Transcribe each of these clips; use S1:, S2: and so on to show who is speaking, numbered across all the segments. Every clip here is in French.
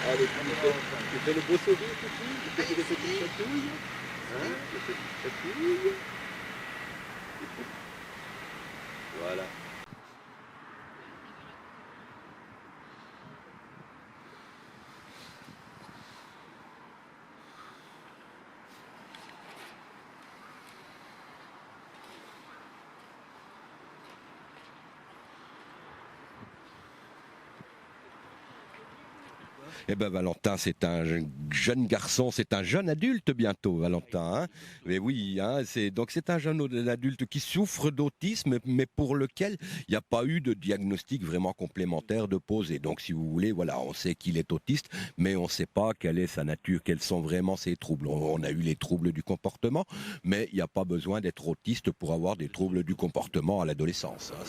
S1: Allez, tu fais le beau sourire, tu fais des petites chatouilles. Hein, des petites chatouilles. Voilà. Eh ben Valentin, c'est un jeune garçon, c'est un jeune adulte bientôt, Valentin. Hein. Mais oui, hein, c'est un jeune adulte qui souffre d'autisme, mais pour lequel il n'y a pas eu de diagnostic vraiment complémentaire de posé. Donc, si vous voulez, voilà, on sait qu'il est autiste, mais on ne sait pas quelle est sa nature, quels sont vraiment ses troubles. On a eu les troubles du comportement, mais il n'y a pas besoin d'être autiste pour avoir des troubles du comportement à l'adolescence. Hein.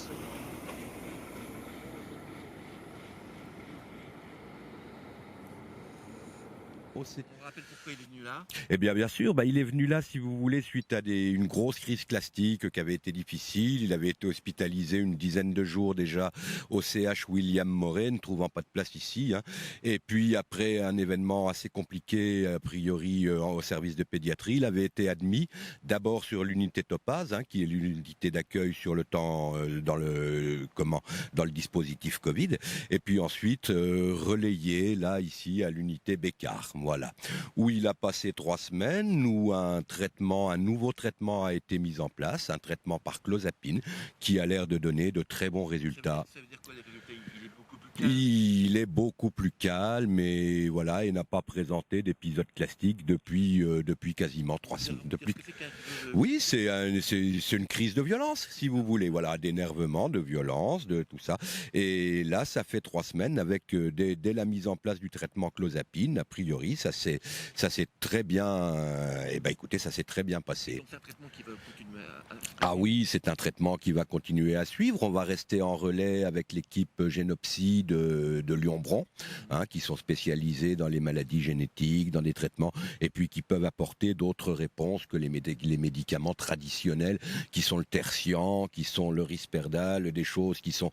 S2: On rappelle pourquoi il est venu là.
S1: Eh bien sûr, il est venu là, si vous voulez, suite à une grosse crise plastique qui avait été difficile. Il avait été hospitalisé une dizaine de jours déjà au CH William Morey, ne trouvant pas de place ici. Hein. Et puis, après un événement assez compliqué, a priori, au service de pédiatrie, il avait été admis d'abord sur l'unité Topaz, hein, qui est l'unité d'accueil sur le temps, dans le dispositif Covid. Et puis ensuite, relayé, là, ici, à l'unité Bécard. Voilà, où il a passé 3 semaines, où un nouveau traitement a été mis en place, un traitement par clozapine, qui a l'air de donner de très bons résultats.
S2: Ça veut dire quoi les résultats? Il est beaucoup plus calme.
S1: Il est beaucoup plus calme et voilà, il n'a pas présenté d'épisode classique depuis quasiment 3 semaines. Oui, c'est une crise de violence, si vous voulez. Voilà, d'énervement, de violence, de tout ça. Et là, ça fait 3 semaines avec dès la mise en place du traitement clozapine, a priori, ça s'est très bien. Écoutez, ça s'est très bien passé.
S2: Donc c'est un traitement qui va continuer
S1: Ah oui, c'est un traitement qui va continuer à suivre. On va rester en relais avec l'équipe Génopsie de Lyon-Bron, hein, qui sont spécialisés dans les maladies génétiques, dans des traitements, et puis qui peuvent apporter d'autres réponses que les médicaments traditionnels, qui sont le tertian, qui sont le risperdal, des choses qui sont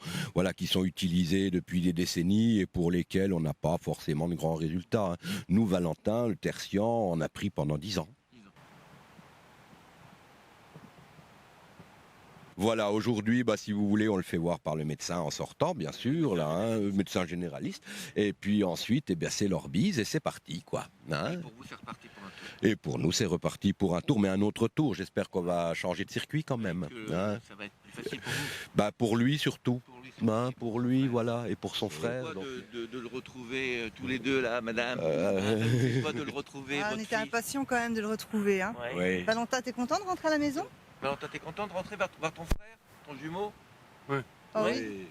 S1: utilisées depuis des décennies et pour lesquelles on n'a pas forcément de grands résultats. Hein. Nous, Valentin, le tertian, on a pris pendant 10 ans. Voilà, aujourd'hui, si vous voulez, on le fait voir par le médecin en sortant, bien sûr, là, hein, médecin généraliste. Et puis ensuite, c'est leur bise et c'est parti, quoi. Hein.
S2: Et pour vous, c'est reparti pour un tour.
S1: Et pour nous, c'est reparti pour un tour, mais un autre tour. J'espère qu'on va changer de circuit quand même.
S2: Hein. Ça va être plus facile pour vous.
S1: Pour lui surtout. Pour lui,
S2: ouais.
S1: voilà, et pour son frère.
S2: Quoi de le retrouver tous les deux là, madame. C'est quoi de le retrouver?
S3: On était impatients quand même de le retrouver. Hein.
S2: Ouais.
S1: Oui.
S3: Valentin, t'es content de rentrer à la maison?
S2: Valentin, t'es content de rentrer vers ton frère, ton jumeau?
S3: Ah oui.
S1: Oui.